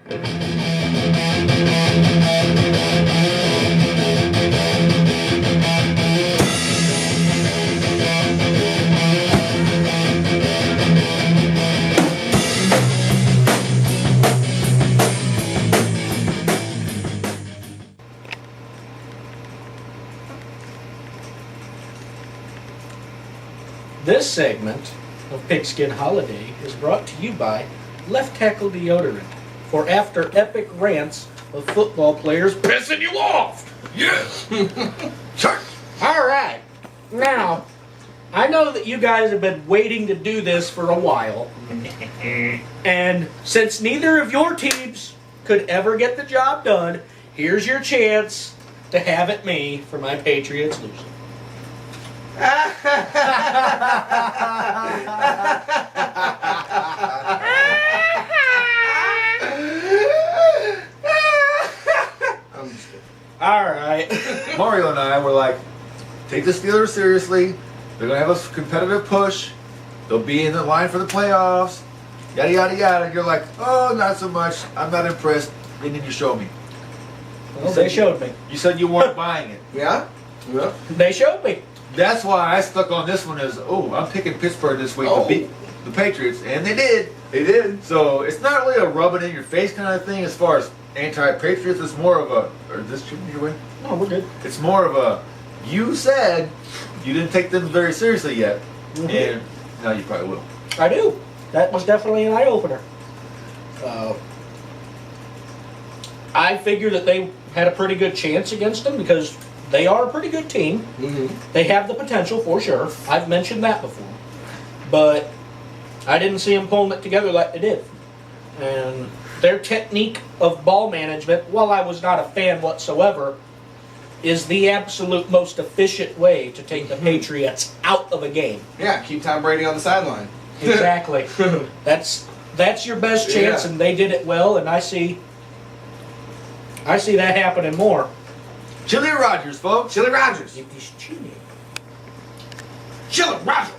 This segment of Pigskin Holiday is brought to you by Left Tackle Deodorant for after epic rants of football players pissing you off. Yes! Sure! All right. Now, I know that you guys have been waiting to do this for a while. And since neither of your teams could ever get the job done, here's your chance to have it me for my Patriots losing. I'm just kidding. All right. Mario and I were like, take the Steelers seriously. They're going to have a competitive push. They'll be in the line for the playoffs. Yada, yada, yada. You're like, oh, not so much. I'm not impressed. And then you show me. Well, they showed me. You said you weren't buying it. Yeah? Yeah. They showed me. That's why I stuck on this one as, I'm picking Pittsburgh this week to beat the Patriots. And they did. They did. So it's not really a rub it in your face kind of thing as far as anti-Patriots. It's more of a, or this shouldn't be win. No, we're good. It's more of a, you said you didn't take them very seriously yet. Mhm. And now you probably will. I do. That was definitely an eye-opener. I figure that they had a pretty good chance against them because they are a pretty good team. Mm-hmm. They have the potential for sure. I've mentioned that before. But I didn't see them pulling it together like they did. And their technique of ball management, while I was not a fan whatsoever, is the absolute most efficient way to take the Patriots out of a game. Yeah, keep Tom Brady on the sideline. Exactly. That's your best chance, Yeah. and they did it well. And I see that happening more. Chili Rogers, folks. Chili Rogers. It is cheating. Chili Rogers.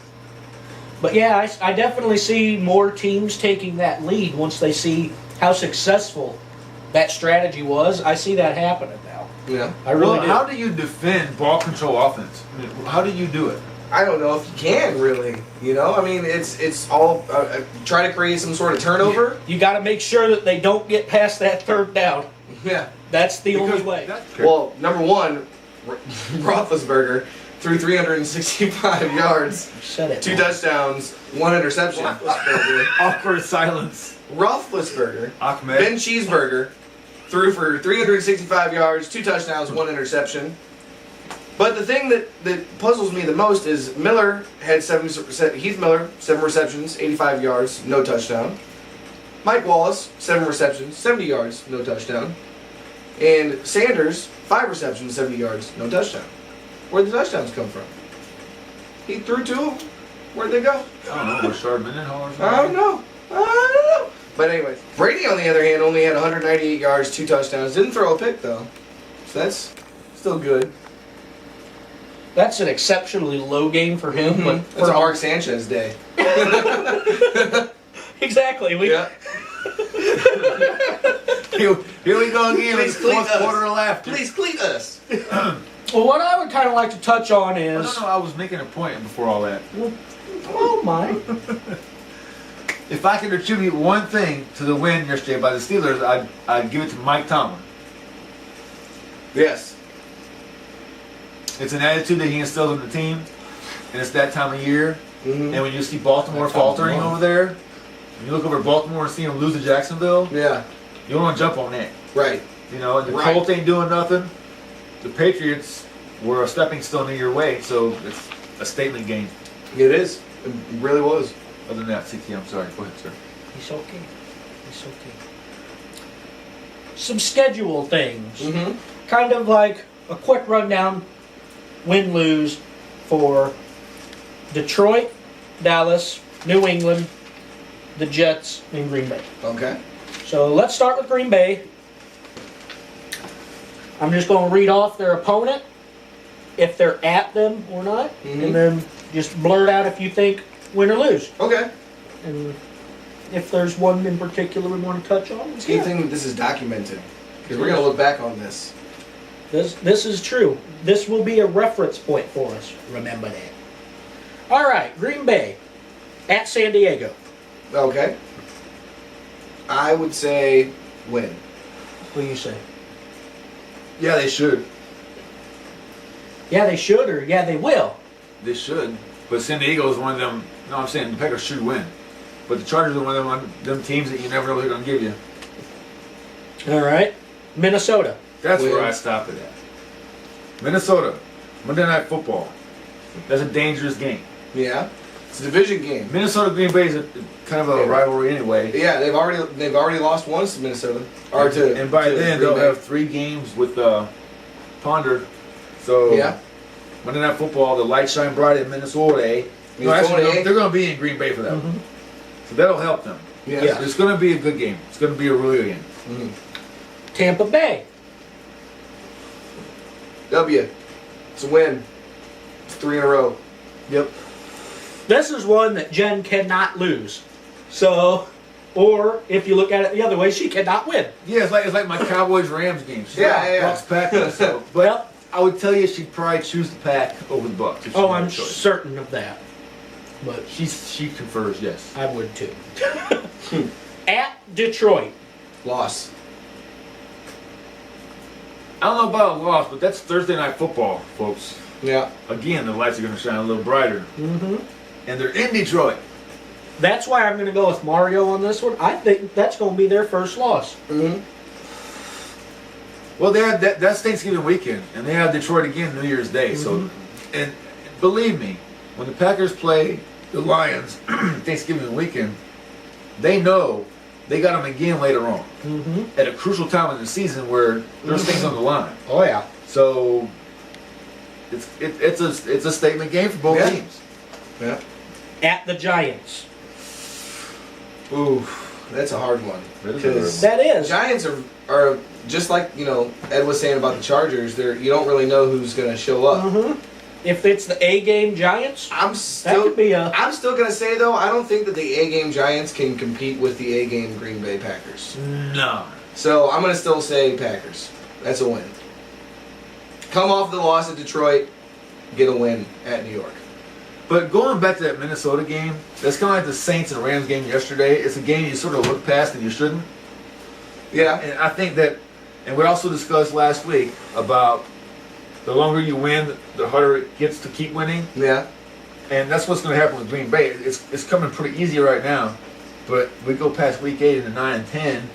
But yeah, I definitely see more teams taking that lead once they see how successful that strategy was. I see that happening now. Yeah. I really Well, do. how do you defend ball control offense? I mean, how do you do it? I don't know if you can really. You know, I mean, it's all try to create some sort of turnover. You got to make sure that they don't get past that third down. Yeah. That's the only Because way. Well, number one, Roethlisberger threw 365 yards, You said it. 2 touchdowns, 1 interception. Awkward silence. Roethlisberger, Ahmed. Ben Cheeseburger, threw for 365 yards, 2 touchdowns, 1 interception. But the thing that puzzles me the most is Miller had 70%. Heath Miller, 7 receptions, 85 yards, no touchdown. Mike Wallace, 7 receptions, 70 yards, no touchdown. And Sanders, 5 receptions, 70 yards, no touchdown. Where'd the touchdowns come from? He threw 2 of them. Where'd they go? I don't know. Rashard Mendenhall or something. I don't know. But anyways, Brady on the other hand only had 198 yards, 2 touchdowns. Didn't throw a pick though. So that's still good. That's an exceptionally low game for him. But It's a Mark Sanchez day. Exactly. Yeah. Here we go again. Please It's cleat fourth us. quarter of laughter. Please cleat us. Well, what I would kind of like to touch on is. No, I was making a point before all that. Oh my. If I could attribute one thing to the win yesterday by the Steelers, I'd give it to Mike Tomlin. Yes. It's an attitude that he instills in the team, and it's that time of year. Mm-hmm. And when you see Baltimore That time of faltering month. over there, when you look over at Baltimore and see them lose to Jacksonville, Yeah. you don't want to jump on that. Right. You know, and the Right. Colts ain't doing nothing. The Patriots were a stepping stone in your way, so it's a statement game. It is. It really was. Other than that, CT, I'm sorry. Go ahead, sir. He's okay. He's okay. Some schedule things. Mm-hmm. Kind of like a quick rundown, win-lose for Detroit, Dallas, New England, the Jets, and Green Bay. Okay. So let's start with Green Bay. I'm just going to read off their opponent, if they're at them or not, Mhm. and then just blurt out if you think win or lose. Okay. And if there's one in particular we want to touch on, It's a good thing that this is documented because we're gonna look back on this. This is true. This will be a reference point for us. Remember that. All right, Green Bay at San Diego. Okay. I would say win. What do you say? Yeah, they should. Yeah, they should, or yeah, they will. They should. But San Diego is one of them. No, I'm saying the Packers should win. But the Chargers are one of them teams that you never know what they're going to give you. All right, Minnesota. That's Win. where I stop it at. Minnesota, Monday Night Football. That's a dangerous game. Yeah. It's a division game. Minnesota Green Bay is kind of a rivalry anyway. Yeah, they've already lost once to Minnesota. Or to And by to then Green they'll Bay. have 3 games with Ponder. So Yeah. Monday Night Football, the light shine bright in Minnesota. No, actually, Minnesota. they're going to be in Green Bay for that one. So that'll help them. Yeah. Yeah. It's going to be a good game. It's going to be a really good game. Mhm. Tampa Bay. W. It's a win. It's 3 in a row. Yep. This is one that Jen cannot lose. So, or if you look at it the other way, she cannot win. Yeah, it's like my Cowboys Rams game. Yeah. Bucks Packers. So, but Well, I would tell you she'd probably choose the Pack over the Bucks. if she oh, had a I'm choice. certain of that. But She confers, yes. I would too. At Detroit. Loss. I don't know about a loss, but that's Thursday Night Football, folks. Yeah. Again, the lights are going to shine a little brighter. Mm-hmm. And they're in Detroit. That's why I'm going to go with Mario on this one. I think that's going to be their first loss. Mm-hmm. Well, they had that's Thanksgiving weekend, and they have Detroit again New Year's Day. So, and believe me, when the Packers play the Lions Thanksgiving weekend, they know they got them again later on Mm-hmm. at a crucial time in the season where there's things on the line. Oh, yeah. So, it's a statement game for both Yeah. teams. Yeah. At the Giants. Ooh, that's a hard one. That is a hard Because That is. Giants are just like Ed was saying about the Chargers. You don't really know who's going to show up. Mm-hmm. If it's the A-game Giants, I'm that still could be a... I'm still gonna say though, I don't think that the A-game Giants can compete with the A-game Green Bay Packers. No. So I'm gonna still say Packers. That's a win. Come off the loss at Detroit, get a win at New York. But going back to that Minnesota game, that's kind of like the Saints and Rams game yesterday. It's a game you sort of look past and you shouldn't. Yeah. And I think that, and we also discussed last week about the longer you win, the harder it gets to keep winning. Yeah. And that's what's going to happen with Green Bay. It's coming pretty easy right now, but we go past week 8 into 9 and 10,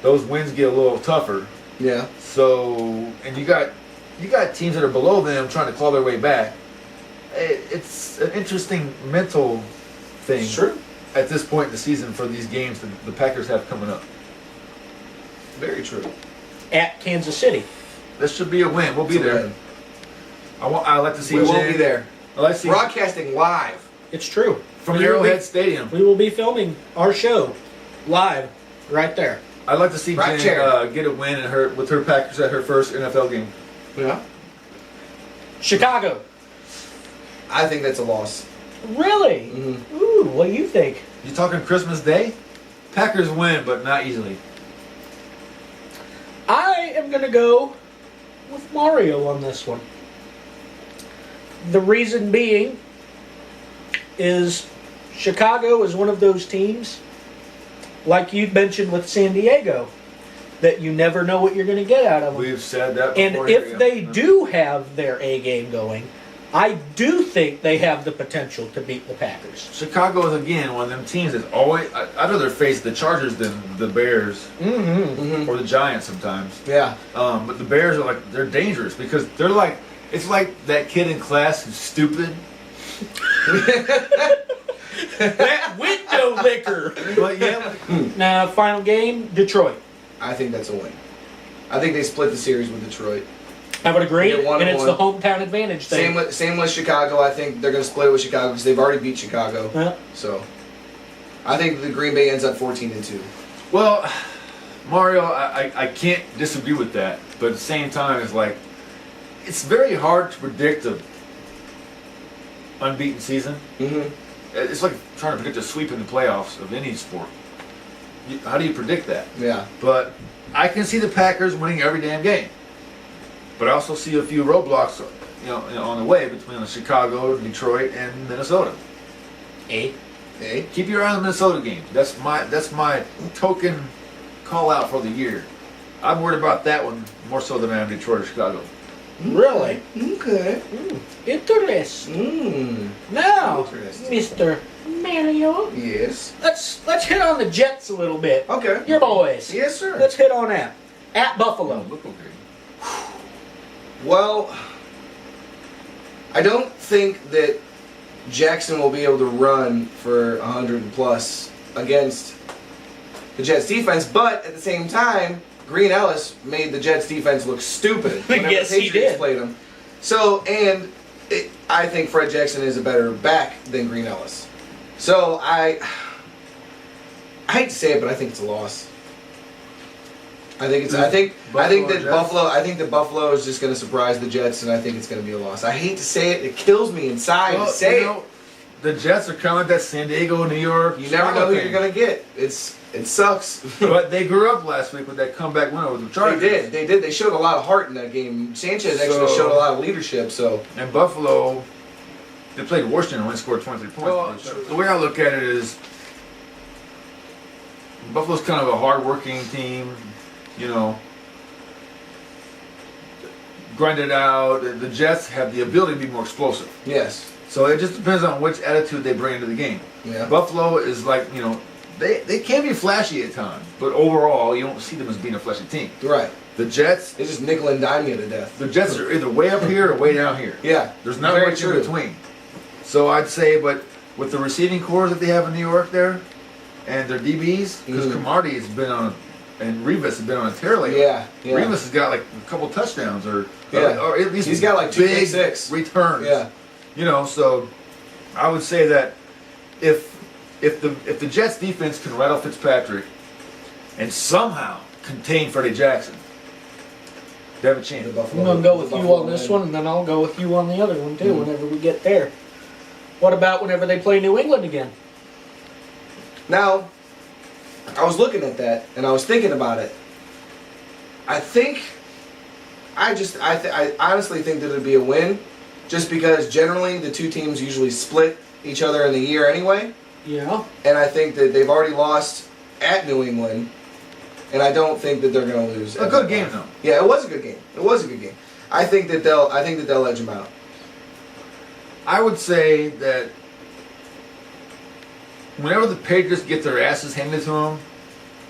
those wins get a little tougher. Yeah. So, and you got teams that are below them trying to claw their way back. It's an interesting mental thing. It's true. At this point in the season for these games that the Packers have coming up. Very true. At Kansas City. This should be a win. We'll be It's a there. win. I like to see We will Jen- be there. I like to see Broadcasting live. It's true. from We will Arrowhead be- Stadium. We will be filming our show live right there. I'd like to see Right Jen chair. get a win with her Packers at her first NFL game. Yeah. Chicago. I think that's a loss. Really? Mm-hmm. Ooh, what do you think? You talking Christmas Day? Packers win, but not easily. I am going to go with Mario on this one. The reason being is Chicago is one of those teams, like you mentioned with San Diego, that you never know what you're going to get out of them. We've said that And before. if they do have their A game going, I do think they have the potential to beat the Packers. Chicago is again one of them teams that's always. I'd rather face the Chargers than the Bears Mm-hmm. Mm-hmm. or the Giants sometimes. Yeah. But the Bears are they're dangerous because they're like, it's like that kid in class who's stupid. That window licker. But yeah, Now, final game, Detroit. I think that's a win. I think they split the series with Detroit. I would agree, Yeah, one and and it's one. the hometown advantage thing. Same with Chicago. I think they're going to split it with Chicago because they've already beat Chicago. Yeah. So, I think the Green Bay ends up 14-2. well, Mario, I can't disagree with that. But at the same time, it's very hard to predict a unbeaten season. Mm-hmm. It's like trying to predict a sweep in the playoffs of any sport. How do you predict that? Yeah. But I can see the Packers winning every damn game. But I also see a few roadblocks, on the way between Chicago, Detroit, and Minnesota. Hey, Hey. Keep your eye on the Minnesota game. That's my token call out for the year. I'm worried about that one more so than I am Detroit or Chicago. really? Okay. Interesting. Now, Interesting. Mr. Mario, Yes. let's hit on the Jets a little bit. Okay. Your boys. Yes, sir. Let's hit on that. At Buffalo. Look okay. Well, I don't think that Jackson will be able to run for 100 plus against the Jets defense, but at the same time, Green Ellis made the Jets defense look stupid whenever Yes, the he Patriots did. played them. So, I think Fred Jackson is a better back than Green Ellis. So I hate to say it, but I think it's a loss. I think that Buffalo is just going to surprise the Jets, and I think it's going to be a loss. I hate to say it; it kills me inside to say it. The Jets are kind of like that San Diego, New York. You never know who you're going to get. It sucks. But they grew up last week with that comeback win over the Chargers. They did. They showed a lot of heart in that game. Sanchez actually showed a lot of leadership. So And Buffalo, they played Washington and only scored 23 points. Well, The way I look at it is, Buffalo's kind of a hard-working team, grind it out. The Jets have the ability to be more explosive. yes, So it just depends on which attitude they bring into the game. yeah, Buffalo is like, they can be flashy at times, but overall, you don't see them as being a flashy team. right. The Jets, They just nickel and dime you to death. the Jets are either way up here or way down here. Yeah, There's not very much true. in between. So I'd say, but with the receiving cores that they have in New York there, and their DBs, because Cromartie has been on, and Revis has been on a tear lately. Yeah, yeah. Revis has got like a couple touchdowns, or at least He's got like 2 big pick-six. returns. Yeah, So I would say that if the Jets defense can rattle Fitzpatrick and somehow contain Freddie Jackson, they have a chance. The Buffalo- I'm going to go with the you Buffalo on this win. one, and then I'll go with you on the other one, too, whenever we get there. What about whenever they play New England again? Now, I was looking at that and I was thinking about it. I honestly think that it'd be a win, just because generally the two teams usually split each other in the year anyway, Yeah. and I think that they've already lost at New England, and I don't think that they're going to lose. A good game though. Yeah, it was a good game. It was a good game. I think that they'll edge them out. I would say that whenever the Patriots get their asses handed to them,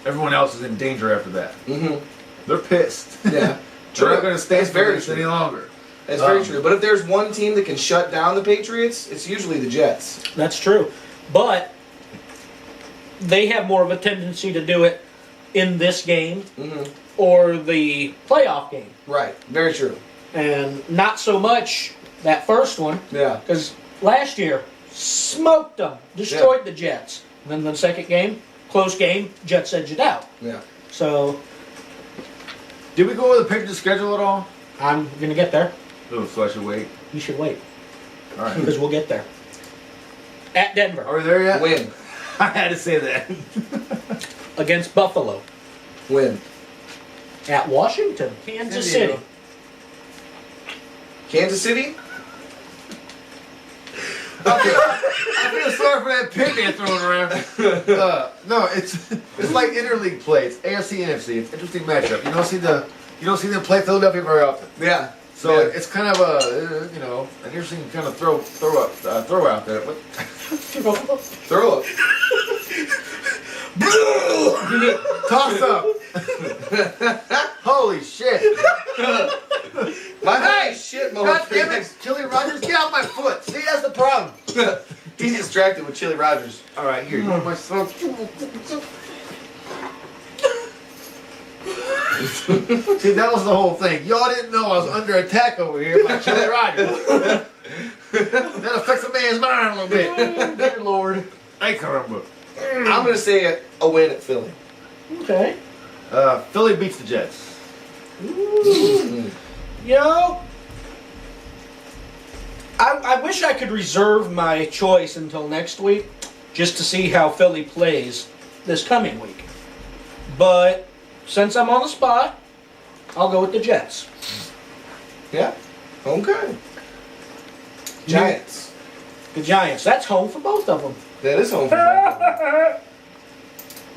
everyone else is in danger after that. Mm-hmm. They're pissed. Yeah, They're not going to stay That's very for this true. any longer. That's very true. But if there's one team that can shut down the Patriots, it's usually the Jets. That's true. But they have more of a tendency to do it in this game Mm-hmm. or the playoff game. Right. Very true. And not so much that first one, Yeah. because last year, smoked them, destroyed the Jets. And then the second game, close game, Jets edged it out. Yeah. So Did we go over the Patriots schedule at all? I'm going to get there. Oh, so I should wait. You should wait, All right. because we'll get there. At Denver, Are we there yet? Win. I had to say that. against Buffalo. Win. At Washington, Kansas San Diego. City. Kansas City? I feel sorry for that pig they're throwing around. No, it's like interleague play. It's AFC NFC. It's an interesting matchup. You don't see them play Philadelphia very often. Yeah. So Yeah. it's kind of an interesting kind of throw out there. But Throw up. toss up. Holy shit! My shit, God damn motherfucker. it, Chili Rogers, get off my foot. See, that's the problem. He's distracted with Chili Rogers. All right, here, you want my throat. See, that was the whole thing. Y'all didn't know I was under attack over here by Chili Rogers. That affects a man's mind a little bit. Dear Lord. Hey, caramba. I'm going to say a win at Philly. Okay. Philly beats the Jets. You know, I wish I could reserve my choice until next week just to see how Philly plays this coming week. But since I'm on the spot, I'll go with the Jets. Yeah. Okay. Giants. The Giants. That's home for both of them. That is home for both.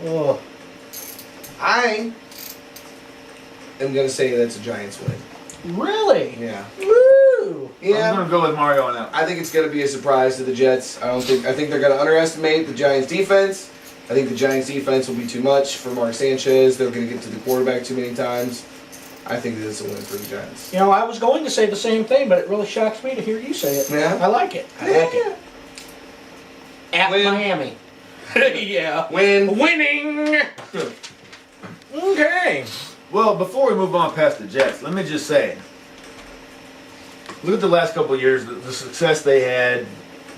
Oh, I am gonna say that's a Giants win. really? Yeah. Woo! I'm Yeah. gonna go with Mario on that. I think it's gonna be a surprise to the Jets. I think they're gonna underestimate the Giants defense. I think the Giants defense will be too much for Mark Sanchez. They're gonna get to the quarterback too many times. I think that it's a win for the Giants. You know, I was going to say the same thing, but it really shocks me to hear you say it. Yeah? I like it. I like it. At Win. Miami. Yeah. Win. Winning! Okay. Well, before we move on past the Jets, let me just say, look at the last couple of years, the success they had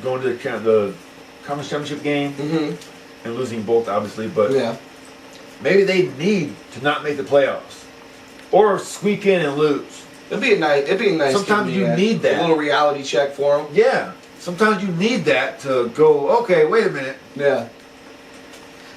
going to the conference championship game Mm-hmm. and losing both, obviously. But Yeah. maybe they need to not make the playoffs or squeak in and lose. It'd be a nice. Sometimes give me you need that. A little reality check for them. Yeah, sometimes you need that to go. Okay, wait a minute. Yeah.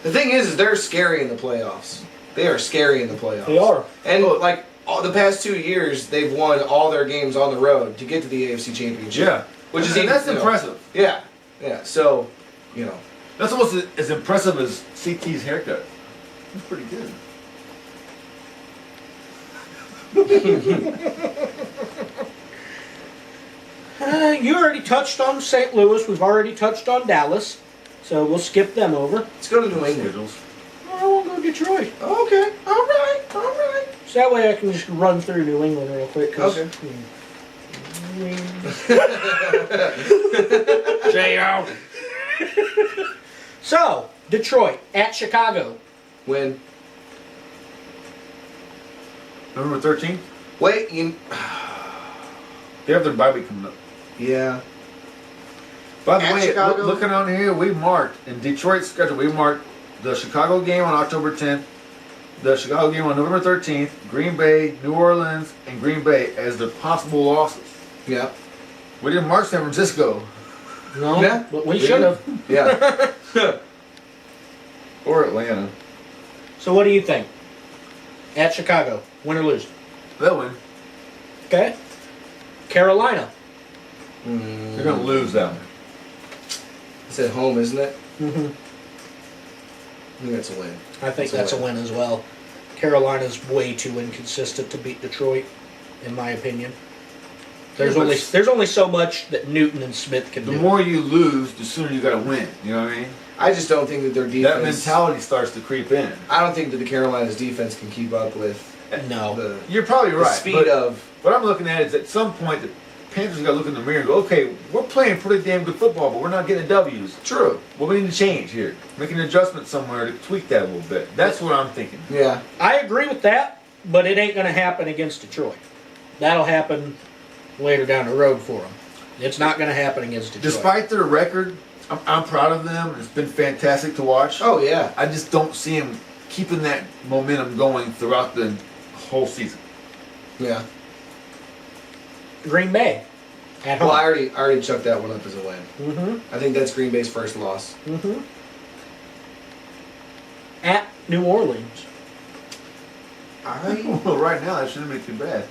The thing is they're scary in the playoffs. They are scary in the playoffs. They are. And like the past 2 years, they've won all their games on the road to get to the AFC Championship. Yeah, Which is and that's you know, impressive. Yeah. Yeah. So, you know. That's almost as impressive as CT's haircut. That's pretty good. You already touched on St. Louis. We've already touched on Dallas. So we'll skip them over. Let's go to New England. Schedules. I want to go Detroit. Okay. All right. All right. So that way I can just run through New England real quick. 'Cause, Okay. J.O. So, Detroit at Chicago. Win. November 13th. Wait. They have their bye week coming up. Yeah. By the At way, Chicago? looking on here, we marked in Detroit's schedule. We marked the Chicago game on October 10th, the Chicago game on November 13th, Green Bay, New Orleans, and Green Bay as the possible losses. Yeah. We didn't mark San Francisco No, Yeah. but we should have. Yeah. or Atlanta. So what do you think? At Chicago, win or lose? They'll win. Okay. Carolina. They're gonna lose that one. It's at home, isn't it? Mm-hmm. I think that's a win. I think That's a that's a win as well. Carolina's way too inconsistent to beat Detroit, in my opinion. There's Yeah, but there's only so much that Newton and Smith can The do. more you lose, the sooner you gotta win. You know what I mean? I just don't think that their defense. That mentality starts to creep in. I don't think that the Carolinas defense can keep up with No. the, You're probably the right. speed but of. what I'm looking at is at some point the Panthers got to look in the mirror and go, okay, we're playing pretty damn good football, but we're not getting W's. True. What we need to change here? Make an adjustment somewhere to tweak that a little bit. That's what I'm thinking. Yeah. I agree with that, but it ain't going to happen against Detroit. That'll happen later down the road for them. It's not going to happen against Detroit. Despite their record, I'm proud of them. It's been fantastic to watch. Oh yeah. I just don't see them keeping that momentum going throughout the whole season. Yeah. Green Bay at home. Well, I already chucked that one up as a win. Mm-hmm. I think that's Green Bay's first loss. Mm-hmm. At New Orleans. Well, right now that shouldn't be too bad.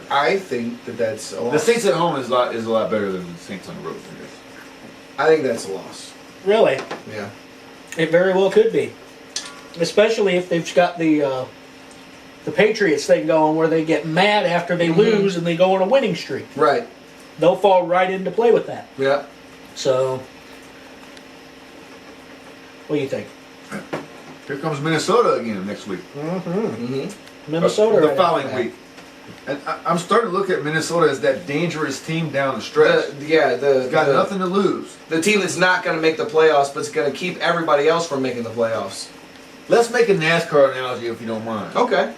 I think that that's a The loss. Saints at home is a lot better than the Saints on the road. I guess. I think that's a loss. Really? Yeah. It very well could be. Especially if they've got the Patriots thing going where they get mad after they lose and they go on a winning streak. Right. They'll fall right into play with that. Yeah. So, what do you think? Here comes Minnesota again next week. Mm-hmm. Mm-hmm. Minnesota The right following after that. week. And I'm starting to look at Minnesota as that dangerous team down the stretch. The Got nothing to lose. The team that's not going to make the playoffs, but it's going to keep everybody else from making the playoffs. Let's make a NASCAR analogy if you don't mind. Okay.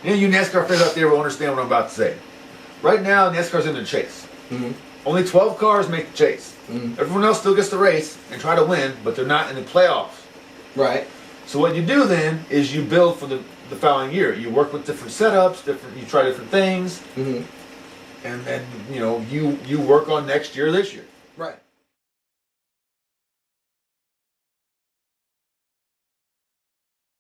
Any of you NASCAR fans out there will understand what I'm about to say. Right now, NASCAR's in the chase. Mm-hmm. Only 12 cars make the chase. Mhm. Everyone else still gets to race and try to win, but they're not in the playoffs. Right. So what you do then is you build for the following year. You work with different setups, you try different things, Mm-hmm. and then you work on next year this year. Right.